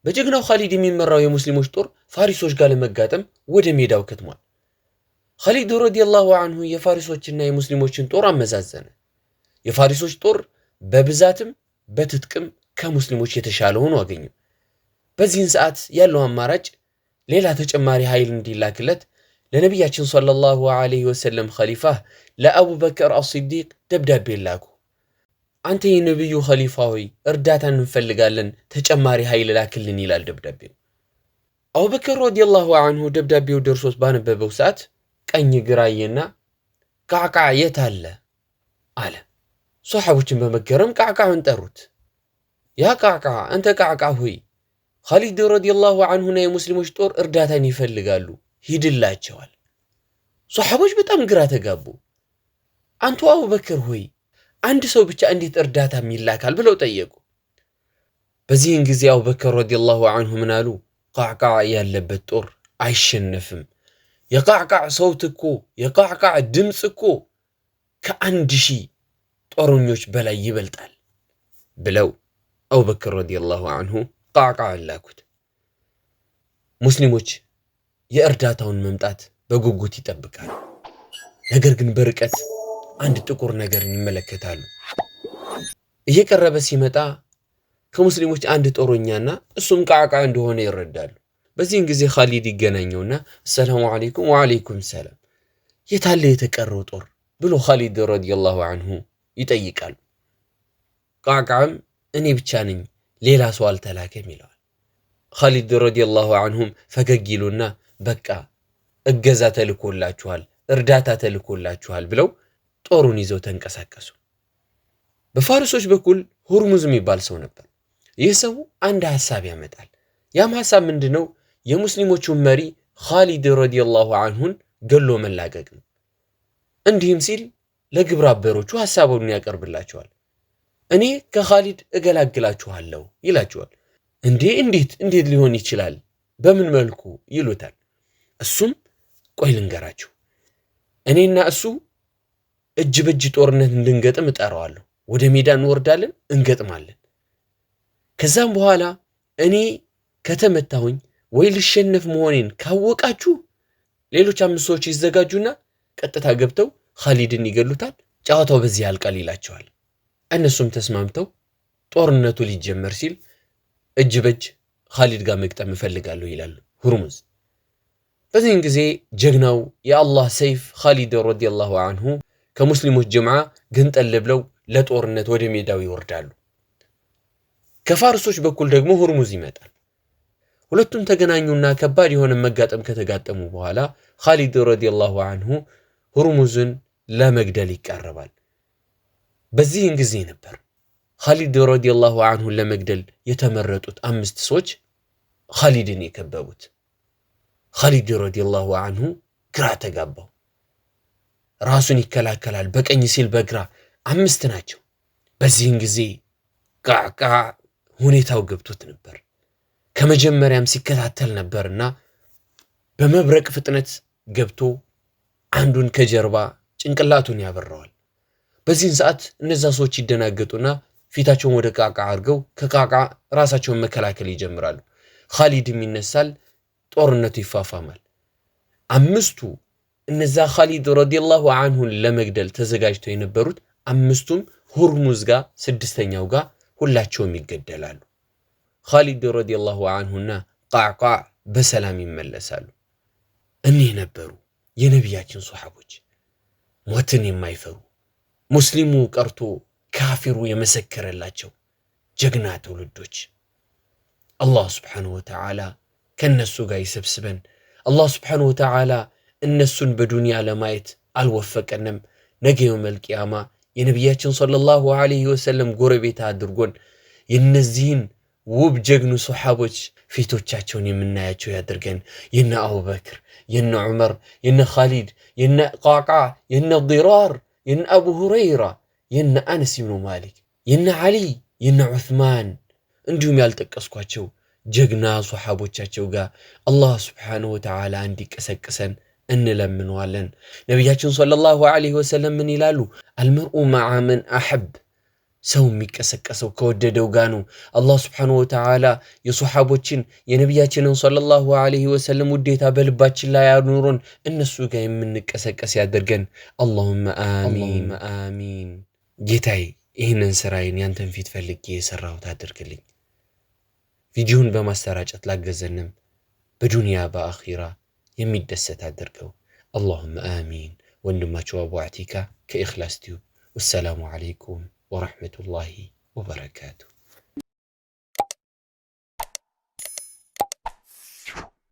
በጀግናው ኻሊድ የሚመራው የሙስሊሞች ጦር ፋሪሶች ጋር ለመጋጠም ወደ ሜዳው ከትሟል። ኻሊድ ረዲየላሁ ዐንሁ የፋሪሶችና የሙስሊሞችን ጦር አመዛዘነ። የፋሪሶች ጦር በብዛትም በትጥቅም ከሙስሊሞች የተሻለ ሆኖ አገኘው። በዚህን ሰዓት ያለው አማራጭ ሌላ ተጨማሪ ኃይል እንዲላክለት ለነቢያችን ሰለላሁ ዐለይሂ ወሰለም ኸሊፋ ለአቡበከር አስሲዲቅ ደብዳቤ ላኩ። አንተ የነብዩ ኸሊፋ ሆይ እርዳታን እንፈልጋለን፣ ተጨማሪ ኃይል ላክልን ይላል ደብዳቤው። አቡበከር ረዲየላሁ ዐንሁ ደብዳቤው ደርሶት ባነበበው ሰዓት ቀኝ ግራየና ቃዕቃዕ የት አለ አለ። ሷሐቦችን በመገረም ቃዕቃዕን ጠሩት። ያ ቃዕቃዕ፣ አንተ ቃዕቃዕ ሆይ ኻሊድ ረዲየላሁ ዐንሁና የሙስሊሞች ጦር እርዳታን ይፈልጋሉ፣ ሂድላቸዋል። ሷሐቦች በጣም ግራ ተጋቡ። አንቱ አቡበከር ሆይ አንድ ሰው ብቻ እንዴት እርዳታም ይላካል ብለው ጠየቁ። በዚህን ጊዜ አቡበከር ረዲየላሁ ዐንሁ ምን አሉ? ቃዕቃዕ ያለበት ጦር አይሸነፍም። የቃዕቃዕ ሰውት እኮ የቃዕቃዕ ድምፅ እኮ ከ1000 ጦረኞች በላይ ይበልጣል ብለው አቡበከር ረዲየላሁ ዐንሁ ቃዕቃዕን ላኩት። ሙስሊሞች የእርዳታውን መምጣት በጉጉት ይጠብቃሉ። ነገር ግን በርቀት አንድ ጥቁር ነገርን ይመለከታሉ። እየቀረበ ሲመጣ ከሙስሊሞች አንድ ጦረኛና እሱም ቃዕቃዕ እንደሆነ ይረዳሉ። በዚህን ጊዜ ኻሊድ ይገናኘውና ሰላሙ ዐለይኩም ወዐለይኩም ሰላም፣ የታለ የተቀረው ጦር ብሎ ኻሊድ ረዲየላሁ ዐንሁ ይጠይቃሉ። ቃዕቃዕም እኔ ብቻ ነኝ፣ ሌላ ሰው አልተላከም ይለዋል። ኻሊድ ረዲየላሁ ዐንሁም ፈገግ ይሉና በቃ እገዛ ተልኮላችኋል፣ እርዳታ ተልኮላችኋል ብለው ጦሩን ይዘው ተንቀሳቀሱ። በፋሪሶች በኩል ሁርሙዝ የሚባል ሰው ነበር። ይህ ሰው አንድ ሐሳብ ያመጣል። ያም ሐሳብ ምንድነው? የሙስሊሞቹን መሪ ኻሊድ ረዲየላሁ ዐንሁን ገሎ መላቀቅ ነው። እንዲህም ሲል ለግብረ አበሮቹ ሐሳቡን ያቀርብላቸዋል። እኔ ከኻሊድ እገላግላችኋለሁ ይላቸዋል። እንዴት ሊሆን ይችላል? በምን መልኩ ይሉታል። እሱም ቆይ ልንገራችሁ፣ እኔና እሱ እጅ በእጅ ጦርነት እንድንገጥም እጠራዋለሁ። ወደ ሜዳ እንወርዳለን፣ እንገጥማለን። ከዛም በኋላ እኔ ከተመታሁኝ ወይ ልሸነፍ መሆኔን ካወቃችሁ ሌሎች 5 ሰዎች ይዘጋጁና ቀጥታ ገብተው ኻሊድን ይገሉታል፣ ጨዋታው በዚህ ያልቃል ይላቸዋል። እነሱም ተስማምተው ጦርነቱ ሊጀመር ሲል እጅ በእጅ ኻሊድ ጋር መግጠም እፈልጋለሁ ይላሉ ሁርሙዝ። በዚህን ጊዜ ጀግናው የአላህ ሰይፍ ኻሊድ ረዲየላሁ ዐንሁ ከሙስሊሞች ጀምዓ ገንጠል ብለው ለጦርነት ወደ ሜዳው ይወርዳሉ። ከፋርሶች በኩል ደግሞ ሁርሙዝ ይመጣል። ሁለቱም ተገናኙና ከባድ የሆነ መጋጠም ከተጋጠሙ በኋላ ኻሊድ ረዲየላሁ ዐንሁ ሁርሙዝን ለመግደል ይቃረባል። በዚህን ጊዜ ነበር ኻሊድ ረዲየላሁ ዐንሁን ለመግደል የተመረጡት 5 ሰዎች ኻሊድን የከበቡት። ኻሊድ ረዲየላሁ ዐንሁ ግራ ተጋባው። ራሱን ይከላከላል፣ በቀኝ ሲል በግራ 5 ናቸው። በዚህን ጊዜ ቃዕቃዕ ሁኔታው ገብቶት ነበር። ከመጀመሪያም ሲከታተል ነበርና በመብረቅ ፍጥነት ገብቶ አንዱን ከጀርባ ጭንቅላቱን ያበራዋል። በዚህን ሰዓት እነዛ ሰዎች ይደናገጡና ፊታቸውን ወደ ቃዕቃዕ አድርገው ከቃዕቃዕ ራሳቸውን መከላከል ይጀምራሉ። ኻሊድም ይነሳል፣ ጦርነቱ ይፋፋማል። 5ቱ እነዛ ኻሊድ ረዲየላሁ ዐንሁን ለመግደል ተዘጋጅተው የነበሩት 5ቱም ሁርሙዝ ጋር 6ኛው ጋር ሁላቸውም ይገደላሉ። ኻሊድ ረዲየላሁ ዐንሁና ቃዕቃዕ በሰላም ይመለሳሉ። እኒህ ነበሩ የነቢያችን ሷሐቦች፣ ሞትን የማይፈሩ ሙስሊሙ ቀርቶ ካፊሩ የመሰከረላቸው ጀግና ትውልዶች። አላህ ስብሓነሁ ወተዓላ ከነሱ ጋር ይሰብስበን። አላህ ስብሓነሁ ወተዓላ እነሱን በዱንያ ለማየት አልወፈቀንም። ነገ የውመል ቂያማ የነቢያችን ሰለላሁ ዐለይሂ ወሰለም ጎረቤት አድርጎን የነዚህን ውብ ጀግኑ ሶሐቦች ፊቶቻቸውን የምናያቸው ያድርገን። የነ አቡበክር፣ የነ ዑመር፣ የነ ኻሊድ፣ የነ ቃዕቃዕ፣ የነ ዲራር፣ የነ አቡ ሁረይራ፣ የነ አነስ ብኑ ማሊክ፣ የነ ዓሊ፣ የነ ዑስማን እንዲሁም ያልጠቀስኳቸው ጀግና ሶሐቦቻቸው ጋር አላህ ስብሓነሁ ወተዓላ እንዲቀሰቅሰን እንለምነዋለን። ነቢያችን ሰለላሁ ዐለይሂ ወሰለም ምን ይላሉ? አልመርኡ መዓ መን አሐብ፣ ሰው የሚቀሰቀሰው ከወደደው ጋር ነው። አላህ ስብሓነሁ ወተዓላ የሶሓቦችን የነቢያችንን ሰለላሁ ዐለይሂ ወሰለም ውዴታ በልባችን ላይ አኑሮን እነሱ ጋር የምንቀሰቀስ ያደርገን። አላሁመ አሚን አሚን። ጌታዬ ይህንን ስራዬን ያንተን ፊት ፈልጌ የሰራሁት አድርግልኝ። ቪዲዮን በማሰራጨት ላገዘንም በዱንያ በአኺራ የሚደሰት አድርገው። አላሁመ አሚን። ወንድማችሁ አቡ አቲካ ከኢኽላስ ቲዩብ። ወሰላሙ ዐለይኩም ورحمة الله وبركاته.